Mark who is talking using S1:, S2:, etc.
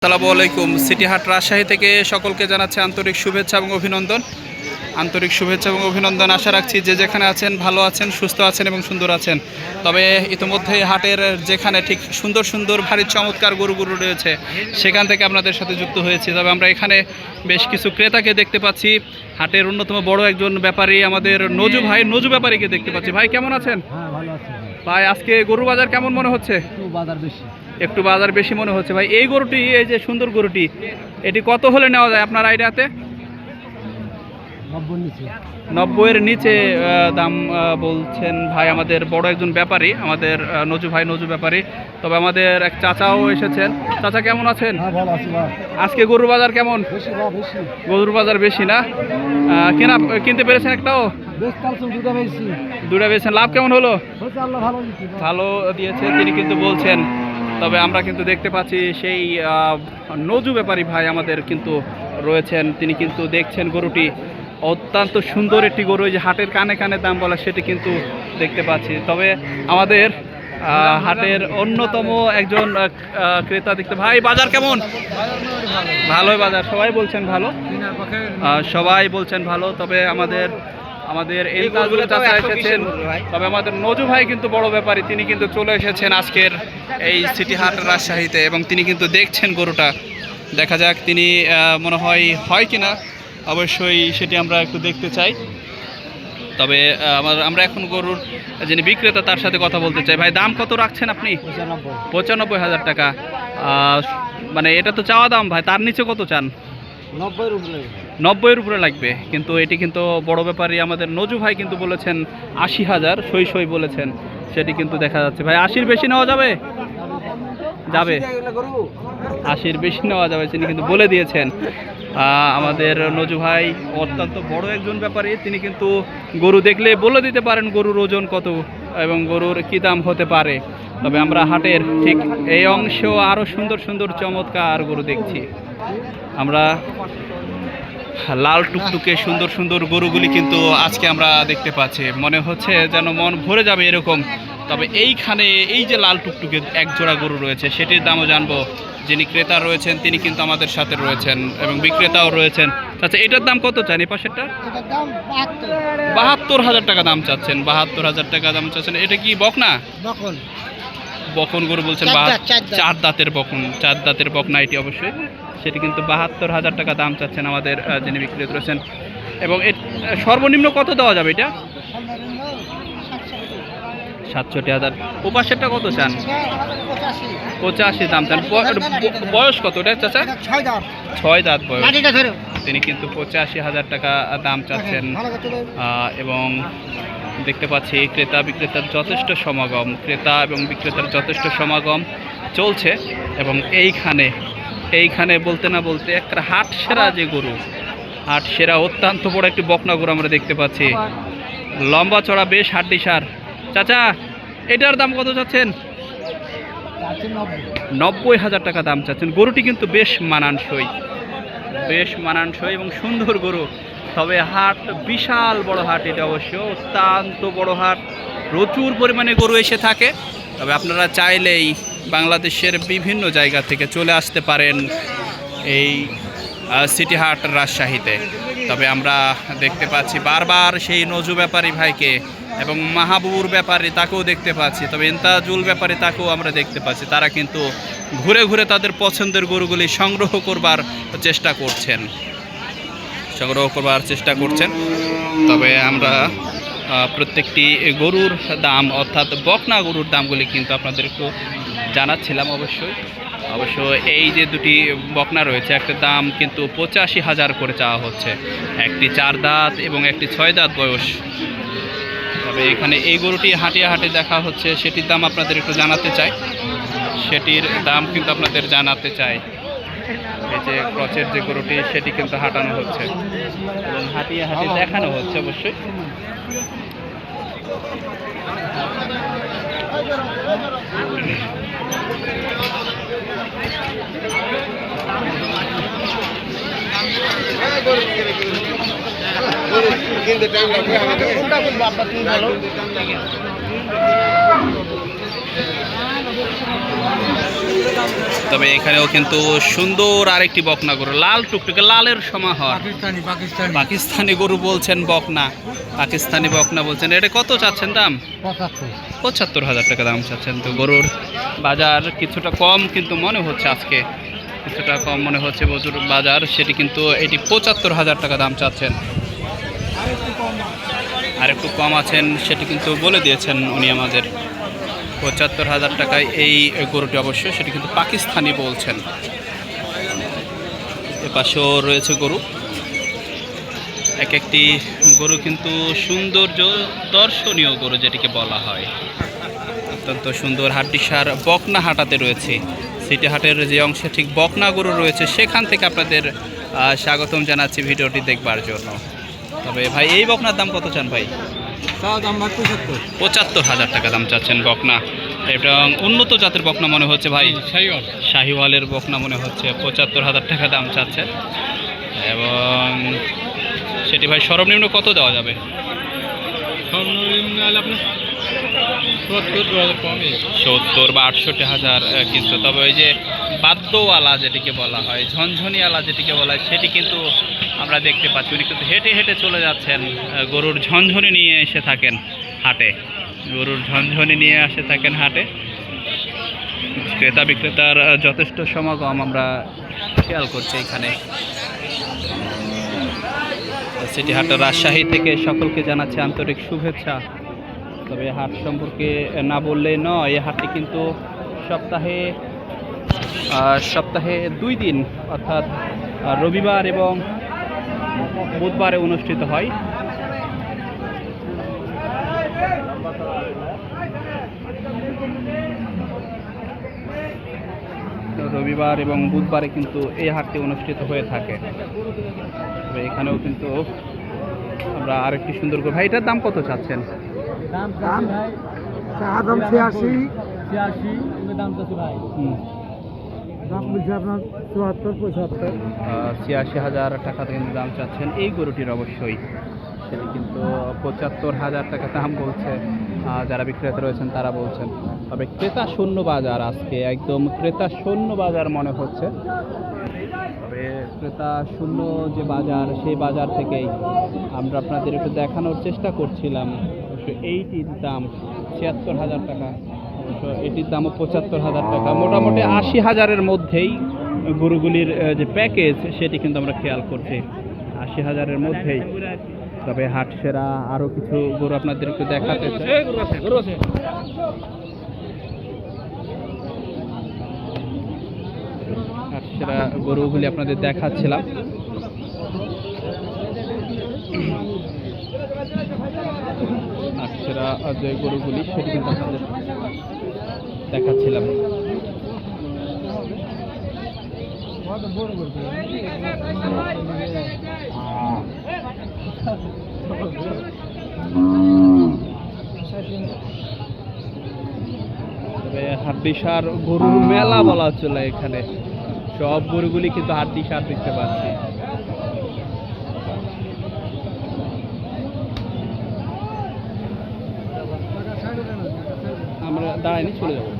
S1: আসসালামু আলাইকুম। সিটি হাট রাজশাহী থেকে সকলকে জানাচ্ছি আন্তরিক শুভেচ্ছা এবং অভিনন্দন। আশা রাখছি যে যেখানে আছেন ভালো আছেন, সুস্থ আছেন এবং সুন্দর আছেন। তবে ইতিমধ্যে হাটের যেখানে ঠিক সুন্দর সুন্দর ভারী চমৎকার গরুগুলো রয়েছে সেখান থেকে আপনাদের সাথে যুক্ত হয়েছি। তবে আমরা এখানে বেশ কিছু ক্রেতাকে দেখতে পাচ্ছি। হাটের অন্যতম বড় একজন ব্যাপারী আমাদের নজু ব্যাপারীকে দেখতে পাচ্ছি। ভাই কেমন আছেন? ভাই আজকে গরুর বাজার কেমন মনে হচ্ছে? একটু বাজার বেশি মনে হচ্ছে। ভাই এই গরুটি, এই যে সুন্দর গরুটি, এটি কত হলে নেওয়া যায় আপনার আইডিয়াতে? 90-এর নিচে দাম বলছেন ভাই আমাদের বড় একজন ব্যাপারী, আমাদের নজু ব্যাপারী। তবে আমাদের এক চাচাও এসেছেন। চাচা কেমন আছেন? আজকে গরুর বাজার কেমন? গরুর বাজার বেশি না? কিনতে পেরেছেন একটাও? দুটা পেয়েছেন। লাভ কেমন হলো? ভালো দিয়েছে তিনি কিন্তু বলছেন। তবে আমরা কিন্তু দেখতে পাচ্ছি সেই নজু ব্যাপারী ভাই আমাদের কিন্তু রয়েছেন। তিনি কিন্তু দেখছেন গরুটি অত্যন্ত সুন্দর একটি গরু, যে হাটের কানে কানে দাম বলা সেটি কিন্তু দেখতে পাচ্ছি। তবে আমাদের হাটের অন্যতম একজন ক্রেতা দেখতে। ভাই বাজার কেমন? ভালোই বাজার, সবাই বলছেন ভালো। তবে আমাদের এই কাজগুলো চাচা এসেছেন। তবে আমাদের নজু ভাই কিন্তু বড় ব্যাপারী, তিনি কিন্তু চলে এসেছেন আজকের এই সিটি হাট রাজশাহীতে এবং তিনি কিন্তু দেখছেন গরুটা। দেখা যাক তিনি মনে হয় কিনা, অবশ্যই সেটি আমরা একটু দেখতে চাই। তবে আমরা এখন গরুর যিনি বিক্রেতা তার সাথে কথা বলতে চাই। ভাই দাম কত রাখছেন আপনি? 95,000 টাকা। মানে এটা তো চাওয়া দাম ভাই, তার নিচে কত চান? 90-এর উপরে লাগবে। কিন্তু এটি কিন্তু বড় ব্যাপারী আমাদের নজু ভাই কিন্তু বলেছেন 80,000 সই বলেছেন, সেটি কিন্তু দেখা যাচ্ছে। ভাই 80-র বেশি নেওয়া যাবে? 80-র বেশি নেওয়া যাবে তিনি কিন্তু বলে দিয়েছেন। আমাদের নজু ভাই অত্যন্ত বড় একজন ব্যাপারী, তিনি কিন্তু গরু দেখলে বলে দিতে পারেন গরুর ওজন কত এবং গরুর কী দাম হতে পারে। তবে আমরা হাটের ঠিক এই অংশেও আরও সুন্দর সুন্দর চমৎকার গরু দেখছি। আমরা লাল টুকটুকে সুন্দর সুন্দর গরুগুলি কিন্তু আজকে আমরা দেখতে পাচ্ছি, মনে হচ্ছে যেন মন ভরে যাবে এরকম। তবে এইখানে এই যে লাল টুকটুকে এক জোড়া গরু রয়েছে, সেটির দামও জানবো। যিনি ক্রেতা রয়েছেন তিনি কিন্তু আমাদের সাথে রয়েছেন এবং বিক্রেতাও রয়েছেন। আচ্ছা, এটার দাম কত চান? এই পাশেরটা 72,000 টাকা দাম চাচ্ছেন। 72,000 টাকা দাম চাচ্ছেন। এটা কি বকনা? বকন গরু বলছেন। 4 দাঁতের বকনা এটি অবশ্যই। সেটি কিন্তু 72,000 টাকা দাম চাচ্ছেন আমাদের যিনি বিক্রেতা রয়েছেন। এবং সর্বনিম্ন কত দেওয়া যাবে এটা? 67,000। ওপাশেরটা কত চান? 85 দাম চান। বয়স কত এটা চাচা? 6 দাঁত বয়স। তিনি কিন্তু 85,000 টাকা দাম চাচ্ছেন। এবং দেখতে পাচ্ছি ক্রেতা এবং বিক্রেতার যথেষ্ট সমাগম চলছে। এবং এইখানে বলতে না বলতে একটা হাট সেরা অত্যন্ত বড় একটি বকনা গরু আমরা দেখতে পাচ্ছি। লম্বা চড়া, বেশ হাড্ডিসার। চাচা এটার দাম কত চাচ্ছেন? 90,000 টাকা দাম চাচ্ছেন। গরুটি কিন্তু বেশ মানানসই এবং সুন্দর গরু। তবে হাট বিশাল বড় হাট, এটা অবশ্য অত্যন্ত বড় হাট, প্রচুর পরিমাণে গরু এসে থাকে। তবে আপনারা চাইলেই বাংলাদেশের বিভিন্ন জায়গা থেকে চলে আসতে পারেন এই সিটি হাট রাজশাহীতে। তবে আমরা দেখতে পাচ্ছি বারবার সেই নজু ব্যাপারী ভাইকে এবং মাহবুবুর ব্যাপারী তাকেও দেখতে পাচ্ছি। তবে ইন্তাজুল ব্যাপারী তাকেও আমরা দেখতে পাচ্ছি। তারা কিন্তু ঘুরে ঘুরে তাদের পছন্দের গরুগুলি সংগ্রহ করবার চেষ্টা করছেন। তবে আমরা প্রত্যেকটি গরুর দাম, অর্থাৎ বকনা গরুর দামগুলি কিন্তু আপনাদের একটু জানাচ্ছিলাম। অবশ্য এই যে দুটি বকনা রয়েছে, একটা দাম কিন্তু 85,000 করে চাওয়া হচ্ছে। একটি 4 দাঁত এবং একটি 6 দাঁত বয়স। তবে এখানে এই গরুটি হাটে দেখা হচ্ছে, সেটির দাম আপনাদের একটু জানাতে চাই। এই যে ক্রচের যে গরুটি, সেটি কিন্তু হাঁটানো হচ্ছে এবং হাঁটিয়ে দেখানো হচ্ছে অবশ্যই। তবে এখানেও কিন্তু সুন্দর আরেকটি বকনা গরু, লাল টুকটুকে, লালের সমাহার পাকিস্তানি গরু বলছেন, বকনা পাকিস্তানি বকনা বলছেন। এটা কত চাচ্ছেন দাম? 75,000 টাকা দাম চাচ্ছেন। তো গরুর বাজার কিছুটা কম কিন্তু মনে হচ্ছে, আজকে কিছুটা কম মনে হচ্ছে গরুর বাজার, সেটি কিন্তু এটি 75,000 টাকা দাম চাচ্ছেন। আর একটু কম আছেন সেটি কিন্তু বলে দিয়েছেন উনি আমাদের। 75,000 টাকায় এই গরুটি, অবশ্যই সেটি কিন্তু পাকিস্তানি বলছেন। এপাশেও রয়েছে গরু, এক একটি গরু কিন্তু সৌন্দর্য দর্শনীয় গরু যেটিকে বলা হয়, অত্যন্ত সুন্দর। হাড্ডিসার বকনা হাটাতে রয়েছে, সিটি হাটের যে অংশে ঠিক বকনা গরু রয়েছে সেখান থেকে আপনাদের স্বাগতম জানাচ্ছি ভিডিওটি দেখবার জন্য। তবে ভাই এই বকনার দাম কত চান ভাই? 75,000 টাকা দাম চাচ্ছেন বকনা, এবং উন্নত জাতের বকনা মনে হচ্ছে ভাই, শাহিওয়ালের বকনা মনে হচ্ছে। 75,000 টাকা দাম চাচ্ছেন, এবং সেটি ভাই সর্বনিম্ন কত দেওয়া যাবে? 70 বা 68,000 কিন্তু। তবে ওই যে বাদ্যওয়ালা যেটিকে বলা হয়, ঝনঝনিওয়ালা যেটিকে বলা হয়, সেটি কিন্তু আমরা দেখতে পাচ্ছি। উনি কিন্তু হেঁটে হেঁটে চলে যাচ্ছেন, গরুর ঝনঝনি নিয়ে এসে থাকেন হাটে, গরুর ঝনঝনি নিয়ে আসে থাকেন হাটে। ক্রেতা বিক্রেতার যথেষ্ট সমাগম আমরা খেয়াল করছি এখানে। সিটি হাট রাজশাহী থেকে সকলকে জানাচ্ছে আন্তরিক শুভেচ্ছা। তবে হাট সম্পর্কে না বললে নয়, এই হাটটি কিন্তু সপ্তাহে 2 দিন, অর্থাৎ রবিবার এবং বুধবারে অনুষ্ঠিত হয়। রবিবার এবং বুধবারে কিন্তু এই হাটটি অনুষ্ঠিত হয়ে থাকে। তবে এখানেও কিন্তু আমরা আরেকটি সুন্দর করে, ভাই এটার দাম কত চাচ্ছেন?
S2: দাম 86 আপনার
S1: 86,000 টাকা কিন্তু দাম চাচ্ছেন এই গরুটির। অবশ্যই সেটি কিন্তু 75,000 টাকা দাম বলছে যারা বিক্রেতা রয়েছেন তারা বলছেন। তবে ক্রেতা শূন্য বাজার, আজকে একদম ক্রেতা শূন্য বাজার মনে হচ্ছে। তবে ক্রেতা শূন্য যে বাজার, সেই বাজার থেকেই আমরা আপনাদের একটু দেখানোর চেষ্টা করছিলাম। অবশ্য এইটির দাম 76,000 টাকা, অবশ্য এটির দামও 75,000 টাকা। মোটামুটি 80,000-এর মধ্যেই গরুগুলির যে প্যাকেজ সেটি কিন্তু আমরা খেয়াল করছি, 80,000-এর মধ্যেই। তবে হাট সেরা আরও কিছু গরু আপনাদের একটু দেখাতে চাই। হাট সেরা গরুগুলি আপনাদের দেখাচ্ছিলাম। হাট সেরা যে গরুগুলি সেটি কিন্তু আপনাদের দেখাচ্ছিলাম। হাড্ডিসার গরুর মেলা বলা চলে এখানে, সব গরুগুলি কিন্তু হাড্ডিসার দেখতে পাচ্ছি। আমরা দাঁড়াইনি, চলে যাবো।